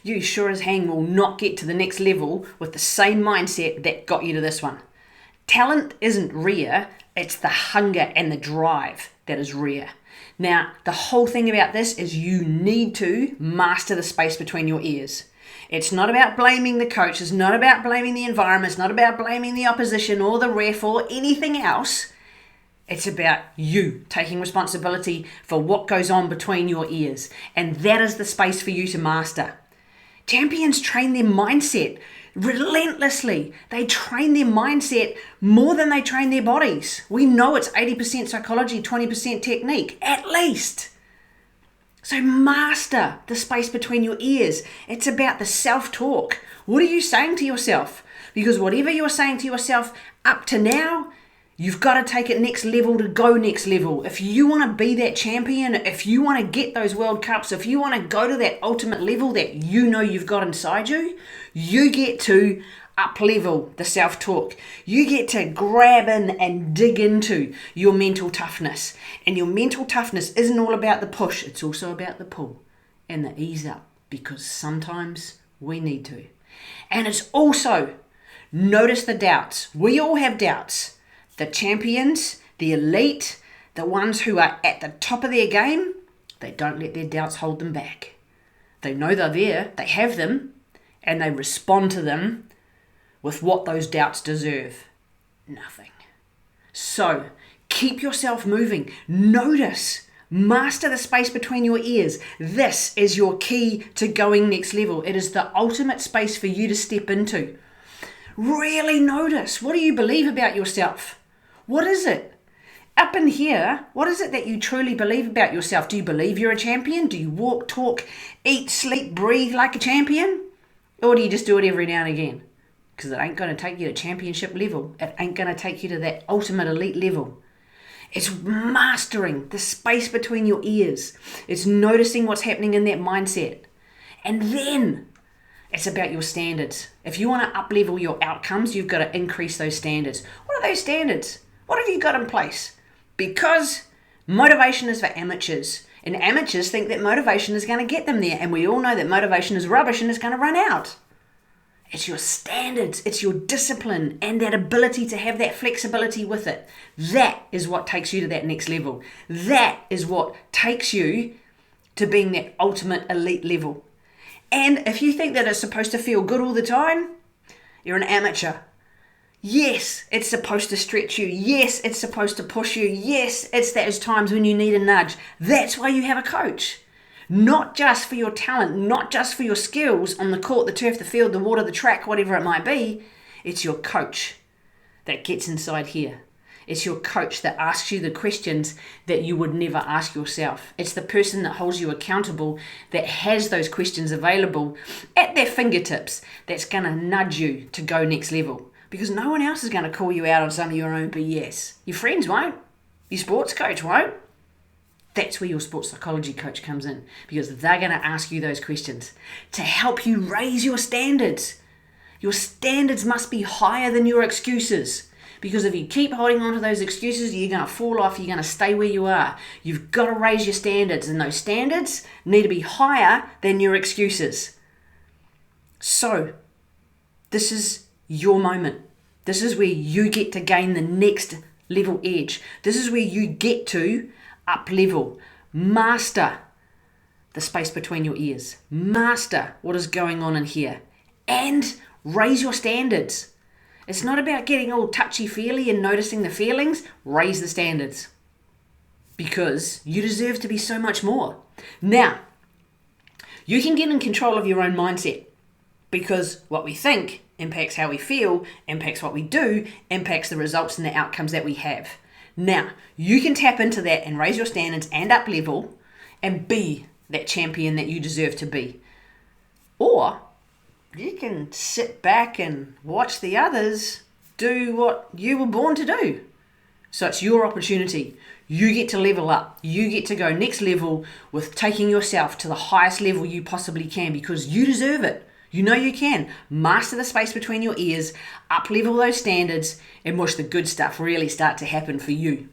You sure as hang will not get to the next level with the same mindset that got you to this one. Talent isn't rare, it's the hunger and the drive that is rare. Now, the whole thing about this is you need to master the space between your ears. It's not about blaming the coach, it's not about blaming the environment, it's not about blaming the opposition or the ref or anything else. It's about you taking responsibility for what goes on between your ears. And that is the space for you to master. Champions train their mindset relentlessly. They train their mindset more than they train their bodies. We know it's 80% psychology, 20% technique, at least. So master the space between your ears. It's about the self-talk. What are you saying to yourself? Because whatever you're saying to yourself up to now, you've got to take it next level to go next level. If you want to be that champion, if you want to get those World Cups, if you want to go to that ultimate level that you know you've got inside you, you get to up-level the self-talk. You get to grab in and dig into your mental toughness. And your mental toughness isn't all about the push, it's also about the pull and the ease up, because sometimes we need to. And it's also, notice the doubts. We all have doubts. The champions, the elite, the ones who are at the top of their game, they don't let their doubts hold them back. They know they're there, they have them, and they respond to them with what those doubts deserve. Nothing. So, keep yourself moving. Notice. Master the space between your ears. This is your key to going next level. It is the ultimate space for you to step into. Really notice. What do you believe about yourself? What is it? Up in here, what is it that you truly believe about yourself? Do you believe you're a champion? Do you walk, talk, eat, sleep, breathe like a champion? Or do you just do it every now and again? Because it ain't going to take you to championship level. It ain't going to take you to that ultimate elite level. It's mastering the space between your ears. It's noticing what's happening in that mindset. And then it's about your standards. If you want to up-level your outcomes, you've got to increase those standards. What are those standards? What have you got in place? Because motivation is for amateurs. And amateurs think that motivation is going to get them there. And we all know that motivation is rubbish and it's going to run out. It's your standards, it's your discipline, and that ability to have that flexibility with it. That is what takes you to that next level. That is what takes you to being that ultimate elite level. And if you think that it's supposed to feel good all the time, you're an amateur. Yes, it's supposed to stretch you. Yes, it's supposed to push you. Yes, it's those times when you need a nudge. That's why you have a coach. Not just for your talent, not just for your skills on the court, the turf, the field, the water, the track, whatever it might be. It's your coach that gets inside here. It's your coach that asks you the questions that you would never ask yourself. It's the person that holds you accountable, that has those questions available at their fingertips, that's going to nudge you to go next level. Because no one else is going to call you out on some of your own BS. Your friends won't. Your sports coach won't. That's where your sports psychology coach comes in, because they're going to ask you those questions to help you raise your standards. Your standards must be higher than your excuses, because if you keep holding on to those excuses, you're going to fall off, you're going to stay where you are. You've got to raise your standards, and those standards need to be higher than your excuses. So, this is your moment. This is where you get to gain the next level edge. This is where you get to up level. Master the space between your ears. Master what is going on in here. And raise your standards. It's not about getting all touchy-feely and noticing the feelings. Raise the standards. Because you deserve to be so much more. Now, you can get in control of your own mindset. Because what we think impacts how we feel, impacts what we do, impacts the results and the outcomes that we have. Now, you can tap into that and raise your standards and up level and be that champion that you deserve to be. Or you can sit back and watch the others do what you were born to do. So it's your opportunity. You get to level up. You get to go next level with taking yourself to the highest level you possibly can, because you deserve it. You know you can. Master the space between your ears, up-level those standards, and watch the good stuff really start to happen for you.